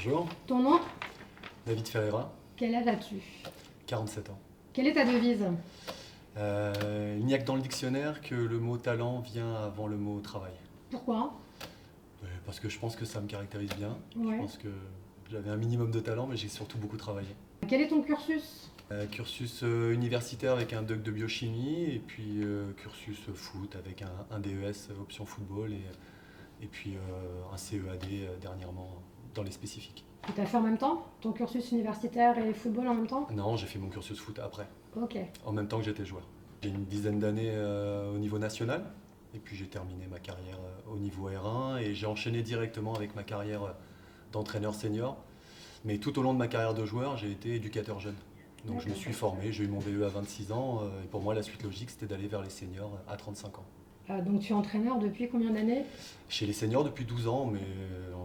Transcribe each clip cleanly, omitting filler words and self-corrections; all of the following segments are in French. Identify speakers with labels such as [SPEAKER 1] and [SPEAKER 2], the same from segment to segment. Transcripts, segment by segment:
[SPEAKER 1] Bonjour,
[SPEAKER 2] Ton nom?
[SPEAKER 1] David Ferreira,
[SPEAKER 2] Quel âge as-tu?
[SPEAKER 1] 47 ans.
[SPEAKER 2] Quelle est ta devise?
[SPEAKER 1] Il n'y a que dans le dictionnaire que le mot talent vient avant le mot travail.
[SPEAKER 2] Pourquoi?
[SPEAKER 1] Parce que je pense que ça me caractérise bien. Je
[SPEAKER 2] Ouais.
[SPEAKER 1] pense que j'avais un minimum de talent, mais j'ai surtout beaucoup travaillé.
[SPEAKER 2] Quel est ton cursus?
[SPEAKER 1] Cursus universitaire avec un doc de biochimie, et puis cursus foot avec un DES option football, et puis un CEAD dernièrement dans les spécifiques.
[SPEAKER 2] Tu as fait en même temps? Ton cursus universitaire et football en même temps?
[SPEAKER 1] Non, j'ai fait mon cursus foot après,
[SPEAKER 2] Ok.
[SPEAKER 1] en même temps que j'étais joueur. J'ai une dizaine d'années au niveau national, et puis j'ai terminé ma carrière au niveau R1, et j'ai enchaîné directement avec ma carrière d'entraîneur senior. Mais tout au long de ma carrière de joueur, j'ai été éducateur jeune. Donc je me suis formé, j'ai eu mon BE à 26 ans, et pour moi la suite logique c'était d'aller vers les seniors à 35 ans.
[SPEAKER 2] Donc tu es entraîneur depuis combien d'années?
[SPEAKER 1] Chez les seniors depuis 12 ans, mais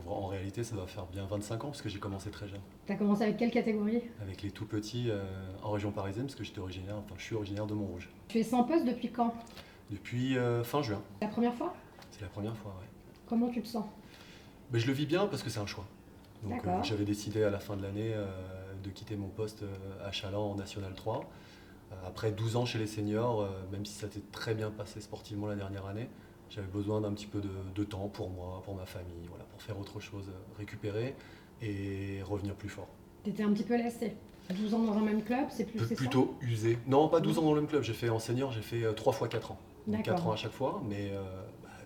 [SPEAKER 1] en réalité ça va faire bien 25 ans parce que j'ai commencé très jeune.
[SPEAKER 2] Tu as commencé avec quelle catégorie?
[SPEAKER 1] Avec les tout petits en région parisienne, parce que je suis originaire de Montrouge.
[SPEAKER 2] Tu es sans poste depuis quand?
[SPEAKER 1] Depuis fin juin,
[SPEAKER 2] La première fois?
[SPEAKER 1] c'est la première fois, ouais.
[SPEAKER 2] Comment tu te sens?
[SPEAKER 1] Mais je le vis bien parce que c'est un choix. Donc
[SPEAKER 2] D'accord.
[SPEAKER 1] j'avais décidé à la fin de l'année de quitter mon poste à Chaland en National 3. Après 12 ans chez les seniors, même si ça s'était très bien passé sportivement la dernière année, j'avais besoin d'un petit peu de temps pour moi, pour ma famille, voilà, pour faire autre chose, récupérer et revenir plus fort.
[SPEAKER 2] Tu étais un petit peu lassé. 12 ans dans un même club, c'est plus c'est ça?
[SPEAKER 1] Plutôt usé. Non, pas 12 ans dans le même club, j'ai fait en senior, j'ai fait 3 fois 4 ans. Donc
[SPEAKER 2] D'accord.
[SPEAKER 1] 4 ans à chaque fois, mais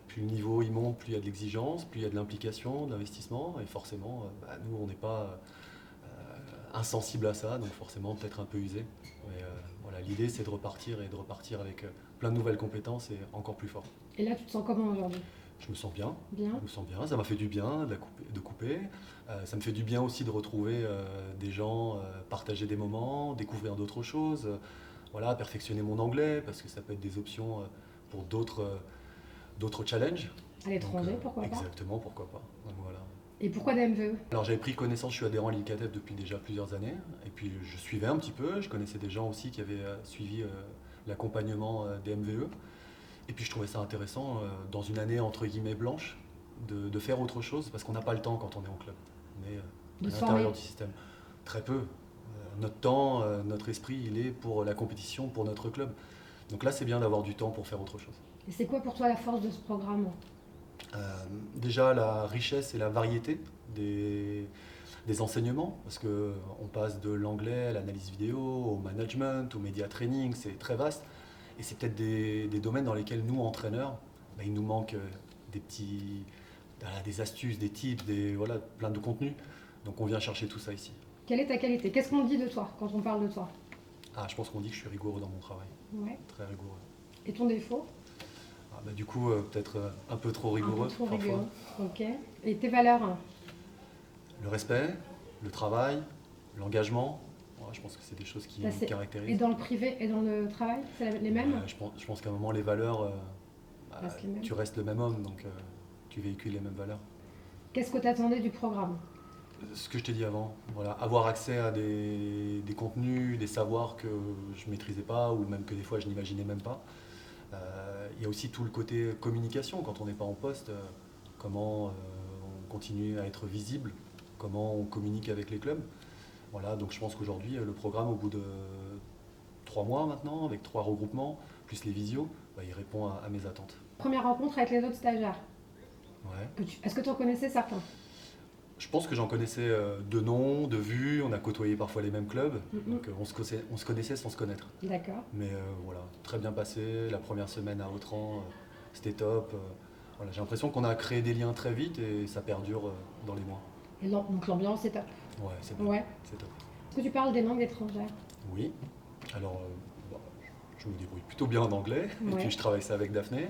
[SPEAKER 1] plus le niveau il monte, plus il y a de l'exigence, plus il y a de l'implication, de l'investissement, et forcément, nous on n'est pas insensible à ça, donc forcément peut-être un peu usé. Mais voilà, l'idée c'est de repartir avec plein de nouvelles compétences et encore plus fort.
[SPEAKER 2] Et là, tu te sens comment aujourd'hui?
[SPEAKER 1] Je me sens bien,
[SPEAKER 2] Bien.
[SPEAKER 1] je me sens bien, ça m'a fait du bien de couper. Ça me fait du bien aussi de retrouver des gens, partager des moments, découvrir d'autres choses, voilà, perfectionner mon anglais, parce que ça peut être des options pour d'autres challenges.
[SPEAKER 2] À l'étranger,
[SPEAKER 1] Donc,
[SPEAKER 2] pourquoi pas?
[SPEAKER 1] exactement, pourquoi pas. Donc, voilà.
[SPEAKER 2] Et pourquoi DMVE?
[SPEAKER 1] Alors j'avais pris connaissance, je suis adhérent à l'INCATEF depuis déjà plusieurs années, et puis je suivais un petit peu, je connaissais des gens aussi qui avaient suivi l'accompagnement des MVE, et puis je trouvais ça intéressant, dans une année entre guillemets blanche, de faire autre chose, parce qu'on n'a pas le temps quand on est en club. On est
[SPEAKER 2] De
[SPEAKER 1] à
[SPEAKER 2] se
[SPEAKER 1] l'intérieur
[SPEAKER 2] former.
[SPEAKER 1] du système. Très peu. Notre temps, notre esprit, il est pour la compétition, pour notre club. Donc là, c'est bien d'avoir du temps pour faire autre chose.
[SPEAKER 2] Et c'est quoi pour toi la force de ce programme?
[SPEAKER 1] Déjà la richesse et la variété des enseignements, parce qu'on passe de l'anglais à l'analyse vidéo, au management, au media training, c'est très vaste. Et c'est peut-être des domaines dans lesquels nous, entraîneurs, il nous manque des astuces, des tips, voilà, plein de contenus. Donc on vient chercher tout ça ici.
[SPEAKER 2] Quelle est ta qualité? Qu'est-ce qu'on dit de toi quand on parle de toi?
[SPEAKER 1] Je pense qu'on dit que je suis rigoureux dans mon travail,
[SPEAKER 2] Ouais.
[SPEAKER 1] très rigoureux.
[SPEAKER 2] Et ton défaut?
[SPEAKER 1] Du coup, peut-être un peu trop rigoureux
[SPEAKER 2] Un peu trop
[SPEAKER 1] parfois.
[SPEAKER 2] rigoureux. Ok. Et tes valeurs?
[SPEAKER 1] Le respect, le travail, l'engagement, ouais, je pense que c'est des choses qui
[SPEAKER 2] Ça,
[SPEAKER 1] me
[SPEAKER 2] Et
[SPEAKER 1] caractérisent.
[SPEAKER 2] dans le privé et dans le travail, c'est les mêmes?
[SPEAKER 1] Je pense qu'à un moment, les valeurs,
[SPEAKER 2] Restent les mêmes.
[SPEAKER 1] tu restes le même homme, donc tu véhicules les mêmes valeurs.
[SPEAKER 2] Qu'est-ce que tu attendais du programme?
[SPEAKER 1] Ce que je t'ai dit avant, voilà, avoir accès à des contenus, des savoirs que je ne maîtrisais pas, ou même que des fois je n'imaginais même pas. Il y a aussi tout le côté communication quand on n'est pas en poste, comment on continue à être visible, comment on communique avec les clubs. Voilà, donc je pense qu'aujourd'hui, le programme, au bout de 3 mois maintenant, avec 3 regroupements, plus les visios, il répond à mes attentes.
[SPEAKER 2] Première rencontre avec les autres stagiaires.
[SPEAKER 1] Ouais.
[SPEAKER 2] Est-ce que tu en connaissais certains?
[SPEAKER 1] Je pense que j'en connaissais de nom, de vue, on a côtoyé parfois les mêmes clubs, donc on se connaissait sans se connaître.
[SPEAKER 2] D'accord.
[SPEAKER 1] Mais voilà, très bien passé, la première semaine à Autran, c'était top. Voilà, j'ai l'impression qu'on a créé des liens très vite et ça perdure dans les mois.
[SPEAKER 2] Et donc l'ambiance est top.
[SPEAKER 1] Ouais, c'est bien,
[SPEAKER 2] Ouais.
[SPEAKER 1] c'est top.
[SPEAKER 2] Est-ce que tu parles des langues étrangères?
[SPEAKER 1] Oui, alors je me débrouille plutôt bien en anglais, et
[SPEAKER 2] Ouais.
[SPEAKER 1] puis je travaille ça avec Daphné,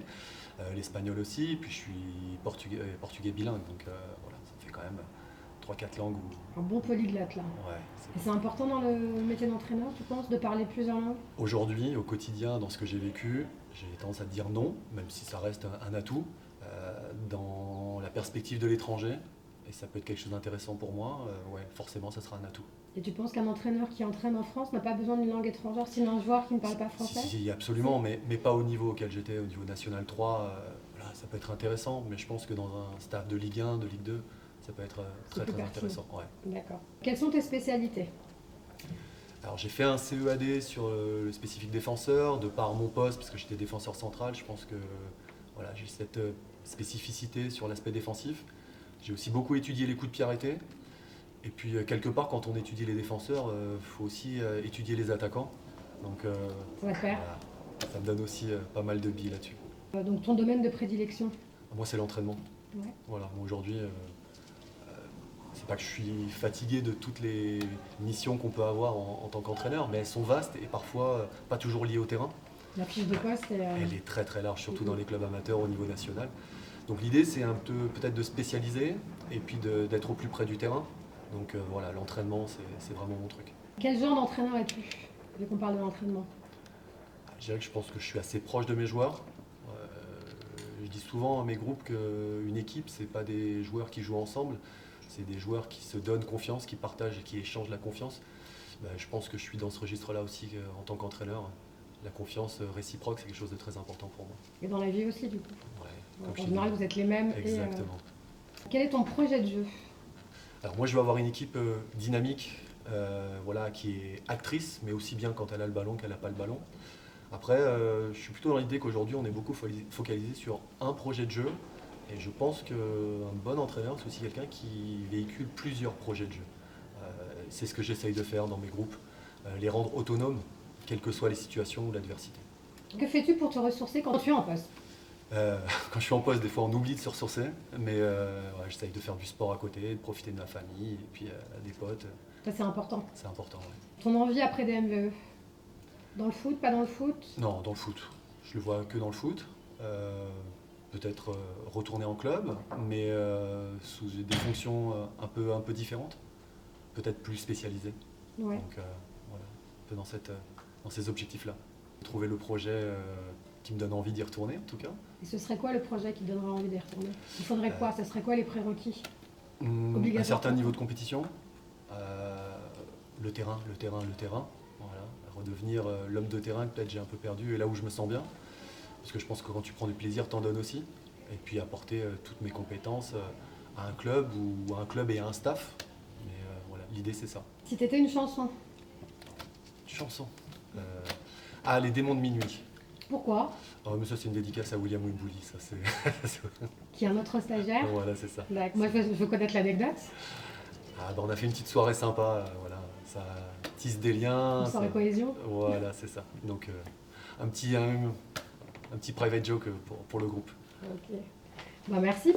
[SPEAKER 1] l'espagnol aussi, et puis je suis portugais bilingue, donc voilà, ça fait quand même 3-4 langues où...
[SPEAKER 2] Un bon polyglotte là.
[SPEAKER 1] Ouais,
[SPEAKER 2] Et c'est important dans le métier d'entraîneur, tu penses, de parler plusieurs langues?
[SPEAKER 1] Aujourd'hui, au quotidien, dans ce que j'ai vécu, j'ai tendance à te dire non, même si ça reste un atout, dans la perspective de l'étranger, et ça peut être quelque chose d'intéressant pour moi, ouais, forcément ça sera un atout.
[SPEAKER 2] Et tu penses qu'un entraîneur qui entraîne en France n'a pas besoin d'une langue étrangère, sinon un joueur qui ne parle pas français?
[SPEAKER 1] Si, absolument, mais pas au niveau auquel j'étais, au niveau National 3, voilà, ça peut être intéressant, mais je pense que dans un staff de Ligue 1, de Ligue 2, Ça peut être
[SPEAKER 2] C'est
[SPEAKER 1] très
[SPEAKER 2] plus
[SPEAKER 1] très
[SPEAKER 2] pertinent.
[SPEAKER 1] intéressant. Ouais.
[SPEAKER 2] D'accord. Quelles sont tes spécialités?
[SPEAKER 1] Alors j'ai fait un CEAD sur le spécifique défenseur, de par mon poste, parce que j'étais défenseur central, je pense que voilà, j'ai cette spécificité sur l'aspect défensif. J'ai aussi beaucoup étudié les coups de pied arrêtés. Et puis quelque part, quand on étudie les défenseurs, il faut aussi étudier les attaquants. Donc
[SPEAKER 2] Ça va te faire.
[SPEAKER 1] voilà, ça me donne aussi pas mal de billes là-dessus.
[SPEAKER 2] Donc ton domaine de prédilection?
[SPEAKER 1] Moi, c'est l'entraînement.
[SPEAKER 2] Ouais.
[SPEAKER 1] Voilà, moi aujourd'hui, c'est pas que je suis fatigué de toutes les missions qu'on peut avoir en tant qu'entraîneur, mais elles sont vastes et parfois pas toujours liées au terrain.
[SPEAKER 2] La fiche de poste est...
[SPEAKER 1] Elle est très très large, surtout dans les clubs amateurs au niveau national. Donc l'idée, c'est un peu peut-être de spécialiser et puis d'être au plus près du terrain. Donc voilà, l'entraînement, c'est vraiment mon truc.
[SPEAKER 2] Quel genre d'entraîneur es-tu, vu qu'on parle de l'entraînement?
[SPEAKER 1] Je dirais que je pense que je suis assez proche de mes joueurs. Je dis souvent à mes groupes qu'une équipe, c'est pas des joueurs qui jouent ensemble, c'est des joueurs qui se donnent confiance, qui partagent et qui échangent la confiance. Je pense que je suis dans ce registre-là aussi en tant qu'entraîneur. La confiance réciproque, c'est quelque chose de très important pour moi.
[SPEAKER 2] Et dans la vie aussi, du coup.
[SPEAKER 1] Ouais,
[SPEAKER 2] En
[SPEAKER 1] comme je t'ai
[SPEAKER 2] général,
[SPEAKER 1] dit.
[SPEAKER 2] vous êtes les mêmes.
[SPEAKER 1] Exactement.
[SPEAKER 2] Quel est ton projet de jeu?
[SPEAKER 1] Alors moi, je veux avoir une équipe dynamique, voilà, qui est actrice, mais aussi bien quand elle a le ballon qu'elle n'a pas le ballon. Après, je suis plutôt dans l'idée qu'aujourd'hui, on est beaucoup focalisé sur un projet de jeu. Et je pense qu'un bon entraîneur, c'est aussi quelqu'un qui véhicule plusieurs projets de jeu. C'est ce que j'essaye de faire dans mes groupes, les rendre autonomes, quelles que soient les situations ou l'adversité.
[SPEAKER 2] Que fais-tu pour te ressourcer quand tu es en poste?
[SPEAKER 1] Quand je suis en poste, des fois, on oublie de se ressourcer. Mais ouais, j'essaye de faire du sport à côté, de profiter de ma famille et puis des potes.
[SPEAKER 2] Ça, c'est important.
[SPEAKER 1] C'est important, ouais.
[SPEAKER 2] Ton envie après des MVE? Dans le foot, pas dans le foot?
[SPEAKER 1] Non, dans le foot. Je le vois que dans le foot. Peut-être retourner en club, mais sous des fonctions un peu différentes, peut-être plus spécialisées.
[SPEAKER 2] Ouais.
[SPEAKER 1] Donc voilà, un peu dans ces objectifs-là. Trouver le projet qui me donne envie d'y retourner, en tout cas.
[SPEAKER 2] Et ce serait quoi le projet qui te donnerait envie d'y retourner? Il faudrait quoi? Ça serait quoi les prérequis?
[SPEAKER 1] Un certain niveau de compétition, le terrain. Voilà. Redevenir l'homme de terrain que peut-être j'ai un peu perdu et là où je me sens bien. Parce que je pense que quand tu prends du plaisir, t'en donnes aussi. Et puis apporter toutes mes compétences à un club ou à un club et à un staff. Mais voilà, l'idée c'est ça.
[SPEAKER 2] Si t'étais une chanson?
[SPEAKER 1] Chanson. Les démons de minuit.
[SPEAKER 2] Pourquoi?
[SPEAKER 1] Mais ça c'est une dédicace à William Wimbouli, ça c'est.
[SPEAKER 2] Qui est un autre stagiaire?
[SPEAKER 1] Voilà, c'est ça.
[SPEAKER 2] D'accord. Moi, je veux connaître l'anecdote.
[SPEAKER 1] On a fait une petite soirée sympa, voilà. Ça tisse des liens.
[SPEAKER 2] Une soirée cohésion.
[SPEAKER 1] Voilà, c'est ça. Donc un petit private joke pour le groupe.
[SPEAKER 2] Ok. Bah, merci.